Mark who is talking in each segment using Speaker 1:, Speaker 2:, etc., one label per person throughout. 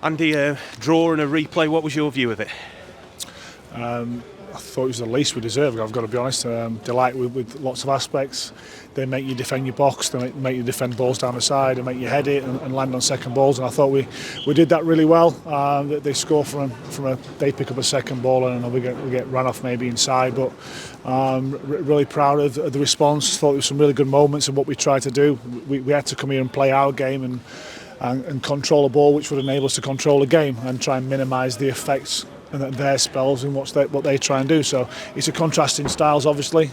Speaker 1: Andy, a draw and a replay, what was your view of it?
Speaker 2: I thought it was the least we deserved, I've got to be honest. Delighted with lots of aspects. They make you defend your box, they make you defend balls down the side, they make you head it and land on second balls, and I thought we did that really well. They score they pick up a second ball and we get run off maybe inside, but really proud of the response. Thought there was some really good moments in what we tried to do. We had to come here and play our game and control a ball which would enable us to control the game and try and minimise the effects and their spells and what they try and do. So it's a contrast in styles, obviously.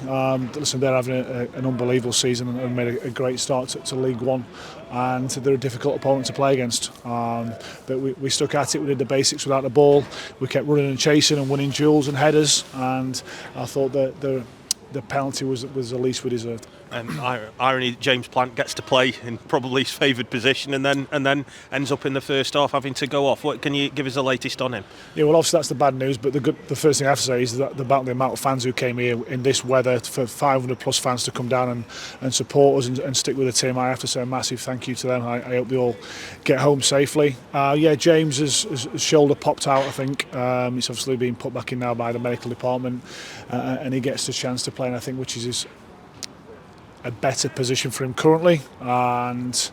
Speaker 2: Listen, they're having an unbelievable season and made a great start to League One, and they're a difficult opponent to play against. But we stuck at it. We did the basics without the ball. We kept running and chasing and winning duels and headers, and I thought that the penalty was the least we deserved.
Speaker 1: Irony, James Plant gets to play in probably his favoured position and then ends up in the first half having to go off. What can you give us the latest on him?
Speaker 2: Yeah, well, obviously that's the bad news, but the first thing I have to say is that about the amount of fans who came here in this weather, for 500 plus fans to come down and support us and stick with the team, I have to say a massive thank you to them. I hope they all get home safely. James his shoulder popped out, I think. It's obviously been put back in now by the medical department, and he gets the chance to play, and I think which is a better position for him currently, and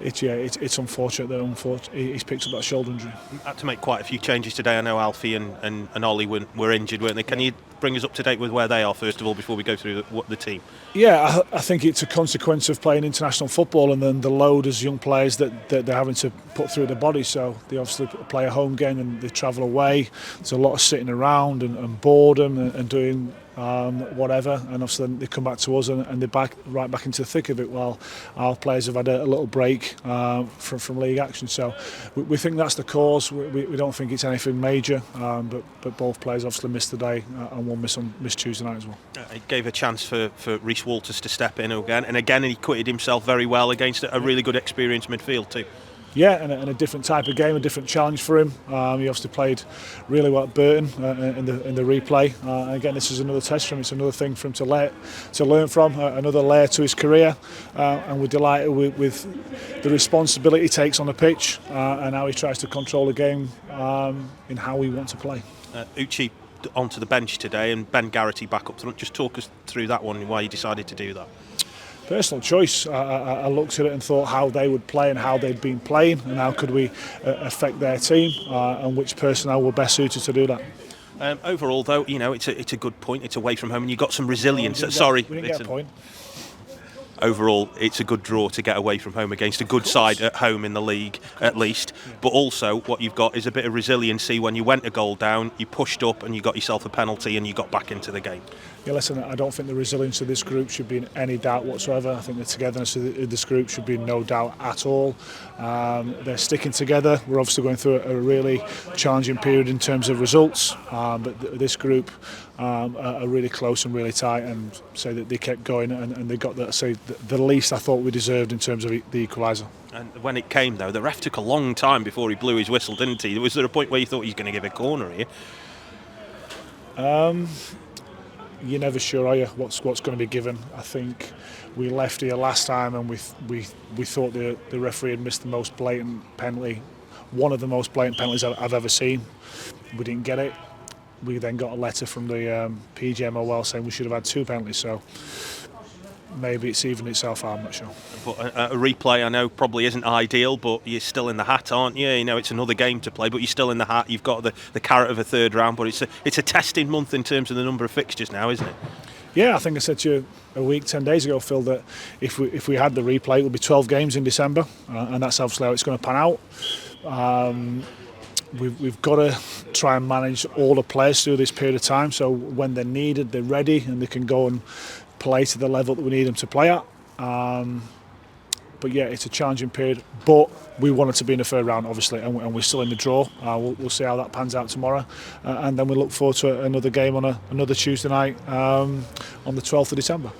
Speaker 2: it's unfortunate that he's picked up that shoulder injury.
Speaker 1: Had to make quite a few changes today. I know Alfie and Ollie were injured, weren't they? Can you bring us up to date with where they are first of all before we go through the team?
Speaker 2: Yeah, I think it's a consequence of playing international football and then the load as young players that they're having to put through their bodies. So they obviously play a home game and they travel away. There's a lot of sitting around and boredom and doing whatever, and obviously then they come back to us and they're right back into the thick of it, while our players have had a little break from league action. So we think that's the cause. We don't think it's anything major, but both players obviously missed the day and one missed Tuesday night as well.
Speaker 1: It gave a chance for Rhys Walters to step in again, and again he acquitted himself very well against a really good experienced midfield too.
Speaker 2: Yeah, and a different type of game, a different challenge for him. He obviously played really well at Burton in the replay. Again, this is another test for him. It's another thing for him to learn from, another layer to his career. And we're delighted with the responsibility he takes on the pitch and how he tries to control the game in how we want to play.
Speaker 1: Uchi onto the bench today and Ben Garrity back up front. Just talk us through that one and why you decided to do that.
Speaker 2: Personal choice. I looked at it and thought how they would play and how they'd been playing and how could we affect their team and which personnel were best suited to do that.
Speaker 1: Overall, though, it's a good point. It's away from home and you've got some resilience.
Speaker 2: We didn't get a point.
Speaker 1: Overall, it's a good draw to get away from home against a good side at home in the league, at least. But also, what you've got is a bit of resiliency. When you went a goal down, you pushed up and you got yourself a penalty and you got back into the game.
Speaker 2: Yeah, listen, I don't think the resilience of this group should be in any doubt whatsoever. I think the togetherness of this group should be in no doubt at all. They're sticking together. We're obviously going through a really challenging period in terms of results, but this group are really close and really tight, and say that they kept going and they got the least I thought we deserved in terms of the equaliser.
Speaker 1: And when it came, though, the ref took a long time before he blew his whistle, didn't he? Was there a point where you thought he's going to give a corner here?
Speaker 2: You're never sure, are you, what's going to be given. I think we left here last time and we thought the referee had missed the most blatant penalty, one of the most blatant penalties I've ever seen. We didn't get it. We then got a letter from the PGMOL saying we should have had 2 penalties, so maybe it's evened itself out, I'm not sure.
Speaker 1: But a replay, I know, probably isn't ideal, but you're still in the hat, aren't you? It's another game to play, but you're still in the hat. You've got the carrot of a third round, but it's a testing month in terms of the number of fixtures now, isn't it?
Speaker 2: Yeah, I think I said to you a week, 10 days ago, Phil, that if we had the replay, it would be 12 games in December, and that's obviously how it's going to pan out. We've got to try and manage all the players through this period of time, so when they're needed, they're ready, and they can go and play to the level that we need them to play at. But yeah, it's a challenging period, but we wanted to be in the third round, obviously, and we're still in the draw. We'll see how that pans out tomorrow, and then we look forward to another game on another Tuesday night on the 12th of December.